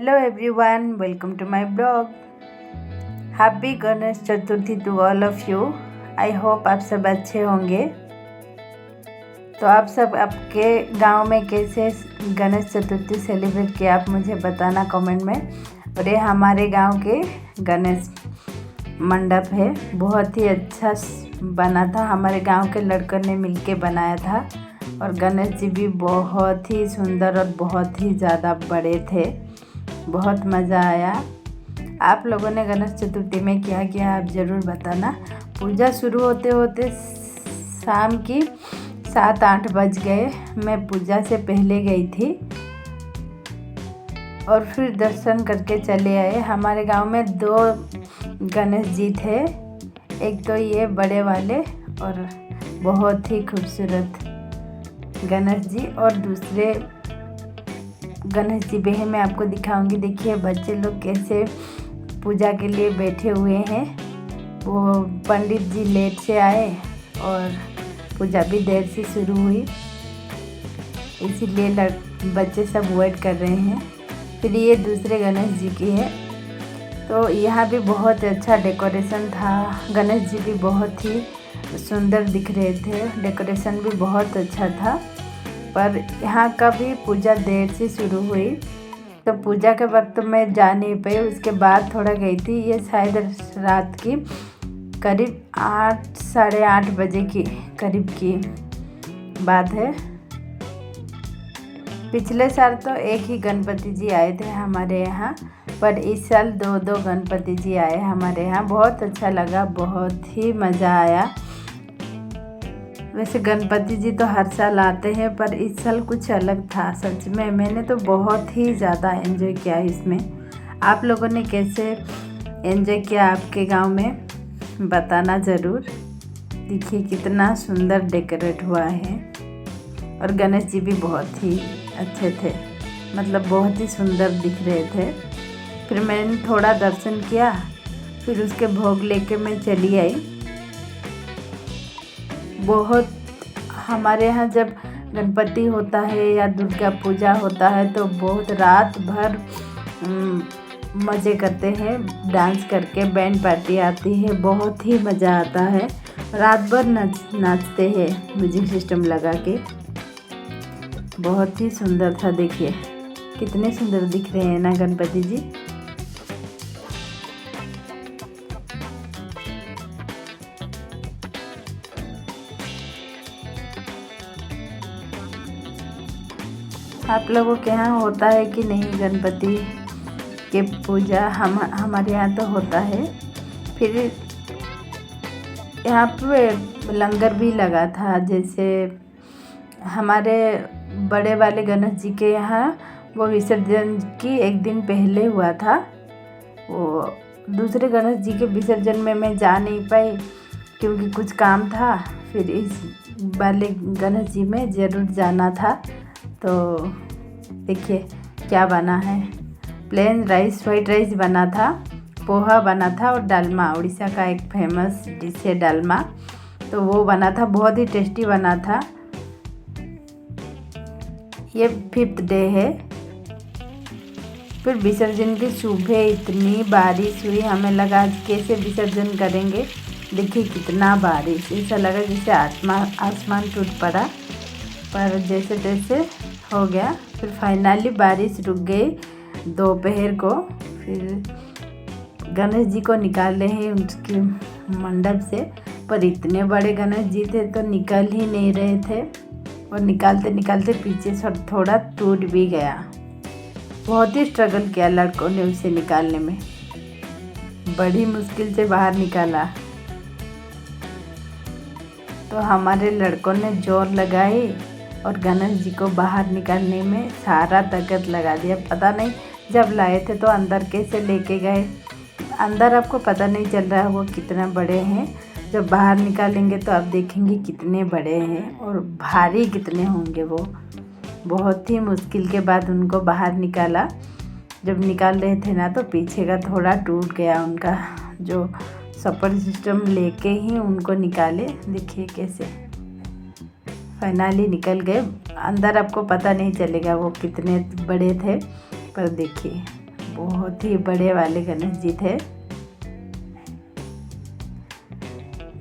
Hello everyone, welcome to my blog. Happy Ganesh Chaturthi to all of you. I hope आप सब अच्छे होंगे। तो आप सब आपके गांव में कैसे गणेश चतुर्थी सेलिब्रेट किया आप मुझे बताना कमेंट में। और ये हमारे गांव के गणेश मंडप है, बहुत ही अच्छा बना था। हमारे गांव के लड़कों ने मिलके बनाया था और गणेश जी भी बहुत ही सुंदर और बहुत ही ज़्यादा बड़े थे। बहुत मज़ा आया। आप लोगों ने गणेश चतुर्थी में क्या किया आप ज़रूर बताना। पूजा शुरू होते होते शाम की 7-8 बज गए। मैं पूजा से पहले गई थी और फिर दर्शन करके चले आए। हमारे गांव में 2 गणेश जी थे, एक तो ये बड़े वाले और बहुत ही खूबसूरत गणेश जी, और दूसरे गणेश जी भी है, मैं आपको दिखाऊंगी। देखिए बच्चे लोग कैसे पूजा के लिए बैठे हुए हैं। वो पंडित जी लेट से आए और पूजा भी देर से शुरू हुई, इसीलिए बच्चे सब वेट कर रहे हैं। फिर ये दूसरे गणेश जी की है। तो यहाँ भी बहुत अच्छा डेकोरेशन था। गणेश जी भी बहुत ही सुंदर दिख रहे थे, डेकोरेशन भी बहुत अच्छा था। पर यहाँ का भी पूजा देर से शुरू हुई, तो पूजा के वक्त मैं जा नहीं पाई। उसके बाद थोड़ा गई थी। ये शायद रात की करीब 8 साढ़े 8 बजे की करीब की बात है। पिछले साल तो एक ही गणपति जी आए थे हमारे यहाँ, पर इस साल 2 गणपति जी आए हमारे यहाँ। बहुत अच्छा लगा, बहुत ही मज़ा आया। वैसे गणपति जी तो हर साल आते हैं, पर इस साल कुछ अलग था। सच में मैंने तो बहुत ही ज़्यादा एंजॉय किया इसमें। आप लोगों ने कैसे एंजॉय किया आपके गांव में बताना ज़रूर। देखिए कितना सुंदर डेकोरेट हुआ है और गणेश जी भी बहुत ही अच्छे थे, मतलब बहुत ही सुंदर दिख रहे थे। फिर मैंने थोड़ा दर्शन किया, फिर उसके भोग लेके मैं चली आई। बहुत हमारे यहाँ जब गणपति होता है या दुर्गा पूजा होता है तो बहुत रात भर मज़े करते हैं, डांस करके। बैंड पार्टी आती है, बहुत ही मज़ा आता है। रात भर नाचते हैं म्यूजिक सिस्टम लगा के। बहुत ही सुंदर था। देखिए कितने सुंदर दिख रहे हैं ना गणपति जी। आप लोगों के यहाँ होता है कि नहीं गणपति के पूजा? हमारे यहाँ तो होता है। फिर यहाँ पे लंगर भी लगा था। जैसे हमारे बड़े वाले गणेश जी के यहाँ वो विसर्जन की एक दिन पहले हुआ था। वो दूसरे गणेश जी के विसर्जन में मैं जा नहीं पाई क्योंकि कुछ काम था। फिर इस वाले गणेश जी में ज़रूर जाना था। तो देखिए क्या बना है। प्लेन राइस, वाइट राइस बना था, पोहा बना था और डालमा, उड़ीसा का एक फेमस डिश है डालमा। तो वो बना था, बहुत ही टेस्टी बना था। ये 5th डे है। फिर विसर्जन की सुबह इतनी बारिश हुई, हमें लगा आज कैसे विसर्जन करेंगे। देखिए कितना बारिश, ऐसा लगा जैसे आसमान टूट पड़ा, पर जैसे तैसे हो गया। फिर फाइनली बारिश रुक गई दोपहर को। फिर गणेश जी को निकाल रहे हैं उनके मंडप से, पर इतने बड़े गणेश जी थे तो निकल ही नहीं रहे थे, और निकालते निकालते पीछे से थोड़ा टूट भी गया। बहुत ही स्ट्रगल किया लड़कों ने उसे निकालने में, बड़ी मुश्किल से बाहर निकाला। तो हमारे लड़कों ने जोर लगाई और गणेश जी को बाहर निकालने में सारा ताकत लगा दिया। पता नहीं जब लाए थे तो अंदर कैसे लेके गए। अंदर आपको पता नहीं चल रहा है वो कितना बड़े हैं। जब बाहर निकालेंगे तो आप देखेंगे कितने बड़े हैं और भारी कितने होंगे वो। बहुत ही मुश्किल के बाद उनको बाहर निकाला। जब निकाल रहे थे ना तो पीछे का थोड़ा टूट गया उनका, जो सपोर्ट सिस्टम लेके ही उनको निकाले। देखिए कैसे फाइनली निकल गए। अंदर आपको पता नहीं चलेगा वो कितने बड़े थे, पर देखिए बहुत ही बड़े वाले गणेश जी थे।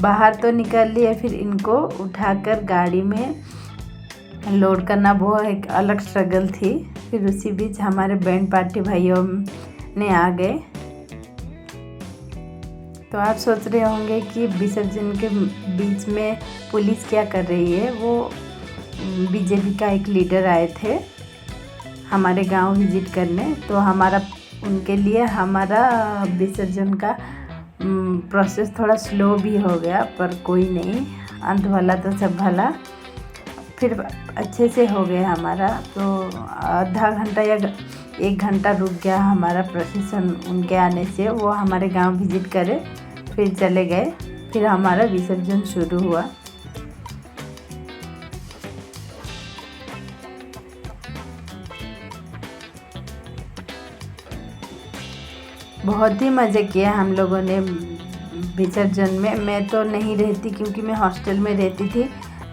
बाहर तो निकाल लिए, फिर इनको उठाकर गाड़ी में लोड करना वो एक अलग स्ट्रगल थी। फिर उसी बीच हमारे बैंड पार्टी भाइयों ने आ गए। तो आप सोच रहे होंगे कि विसर्जन के बीच में पुलिस क्या कर रही है। वो बीजेपी का एक लीडर आए थे हमारे गांव विजिट करने, तो उनके लिए हमारा विसर्जन का प्रोसेस थोड़ा स्लो भी हो गया, पर कोई नहीं, अंत भला तो सब भला। फिर अच्छे से हो गया हमारा। तो आधा घंटा या 1 घंटा रुक गया हमारा प्रोसेसन उनके आने से। वो हमारे गांव विजिट करे, फिर चले गए। फिर हमारा विसर्जन शुरू हुआ। बहुत ही मज़े किए हम लोगों ने विसर्जन में। मैं तो नहीं रहती क्योंकि मैं हॉस्टल में रहती थी,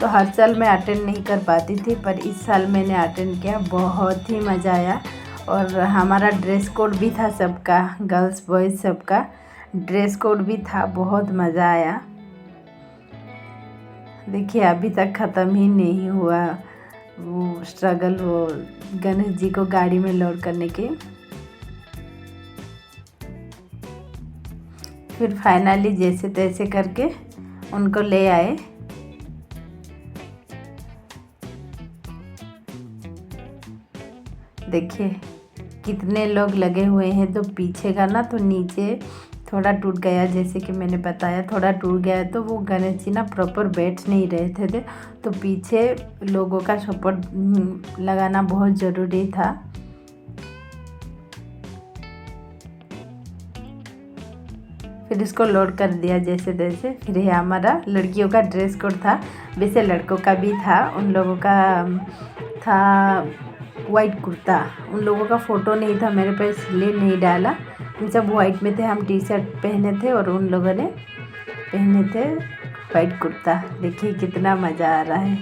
तो हर साल मैं अटेंड नहीं कर पाती थी, पर इस साल मैंने अटेंड किया। बहुत ही मज़ा आया। और हमारा ड्रेस कोड भी था सबका, गर्ल्स बॉयज़ सबका ड्रेस कोड भी था। बहुत मज़ा आया। देखिए अभी तक ख़त्म ही नहीं हुआ वो स्ट्रगल, वो गणेश जी को गाड़ी में लोड करने की। फिर फाइनली जैसे तैसे करके उनको ले आए। देखिए कितने लोग लगे हुए हैं। तो पीछे का ना तो नीचे थोड़ा टूट गया, जैसे कि मैंने बताया थोड़ा टूट गया। तो वो गणेश जी ना प्रॉपर बैठ नहीं रहे थे, तो पीछे लोगों का सपोर्ट लगाना बहुत ज़रूरी था। फिर इसको लोड कर दिया जैसे तैसे। फिर ये हमारा लड़कियों का ड्रेस कोड था, वैसे लड़कों का भी था। उन लोगों का था वाइट कुर्ता। उन लोगों का फ़ोटो नहीं था मेरे पास, इसलिए नहीं डाला। सब वाइट में थे, हम टी शर्ट पहने थे और उन लोगों ने पहने थे वाइट कुर्ता। देखिए कितना मज़ा आ रहा है।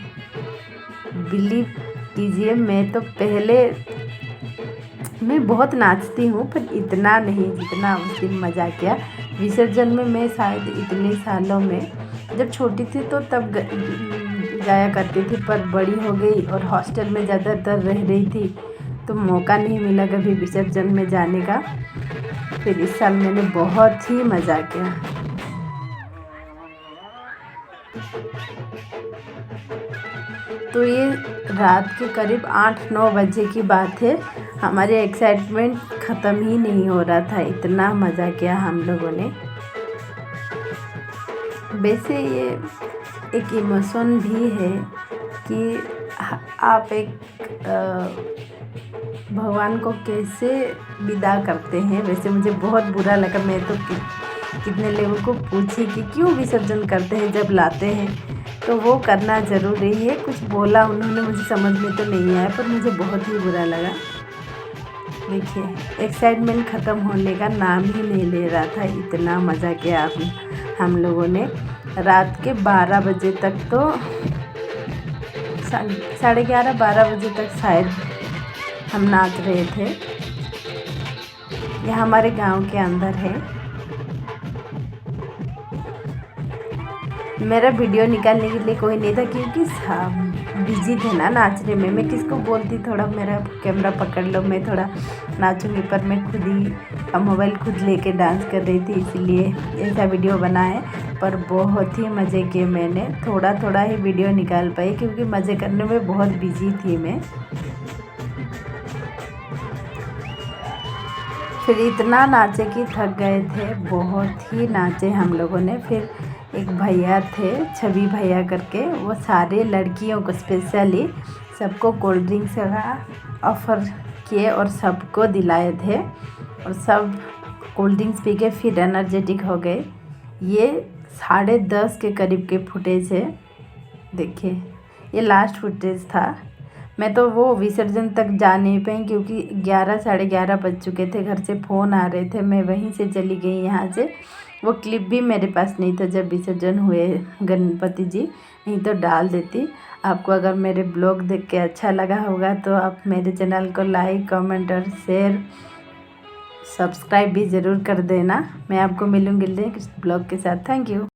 बिलीव कीजिए मैं बहुत नाचती हूँ, पर इतना नहीं जितना उस दिन मज़ा किया विसर्जन में। मैं शायद इतने सालों में, जब छोटी थी तो तब जाया करती थी, पर बड़ी हो गई और हॉस्टल में ज़्यादातर रह रही थी, तो मौका नहीं मिला कभी विसर्जन में जाने का। फिर इस साल मैंने बहुत ही मज़ा किया। तो ये रात के करीब 8-9 बजे की बात है। हमारी एक्साइटमेंट ख़त्म ही नहीं हो रहा था, इतना मज़ा किया हम लोगों ने। वैसे ये एक इमोशन भी है कि आप एक भगवान को कैसे विदा करते हैं। वैसे मुझे बहुत बुरा लगा। मैं तो कितने लोगों को पूछी कि क्यों विसर्जन करते हैं जब लाते हैं, तो वो करना ज़रूरी है। कुछ बोला उन्होंने, मुझे समझ में तो नहीं आया, पर मुझे बहुत ही बुरा लगा। देखिए एक्साइटमेंट ख़त्म होने का नाम ही नहीं ले रहा था, इतना मज़ा किया हम लोगों ने। रात के 12 बजे तक, तो 11:30-12 बजे तक शायद हम नाच रहे थे। यह हमारे गांव के अंदर है। मेरा वीडियो निकालने के लिए कोई नहीं था, क्योंकि बिजी थे ना नाचने में। मैं किसको बोलती थोड़ा मेरा कैमरा पकड़ लो, मैं थोड़ा नाचूंगी, पर मैं खुद ही मोबाइल खुद लेके डांस कर रही थी, इसलिए ऐसा वीडियो बना है। पर बहुत ही मज़े किए मैंने। थोड़ा थोड़ा ही वीडियो निकाल पाई, क्योंकि मज़े करने में बहुत बिजी थी मैं। फिर इतना नाचे कि थक गए थे, बहुत ही नाचे हम लोगों ने। फिर एक भैया थे, छवि भैया करके, वो सारे लड़कियों को स्पेशली सबको कोल्ड ड्रिंक्स का ऑफ़र किए और सबको दिलाए थे, और सब कोल्ड ड्रिंक्स पी के फिर एनर्जेटिक हो गए। ये 10:30 के करीब के फुटेज है। देखिए ये लास्ट फुटेज था। मैं तो वो विसर्जन तक जा नहीं पाई, क्योंकि 11-11:30 बज चुके थे। घर से फ़ोन आ रहे थे, मैं वहीं से चली गई यहाँ से। वो क्लिप भी मेरे पास नहीं था जब विसर्जन हुए गणपति जी, नहीं तो डाल देती। आपको अगर मेरे ब्लॉग देख के अच्छा लगा होगा तो आप मेरे चैनल को लाइक, कमेंट और शेयर सब्सक्राइब भी ज़रूर कर देना। मैं आपको मिलूँगी नेक्स्ट ब्लॉग के साथ। Thank you.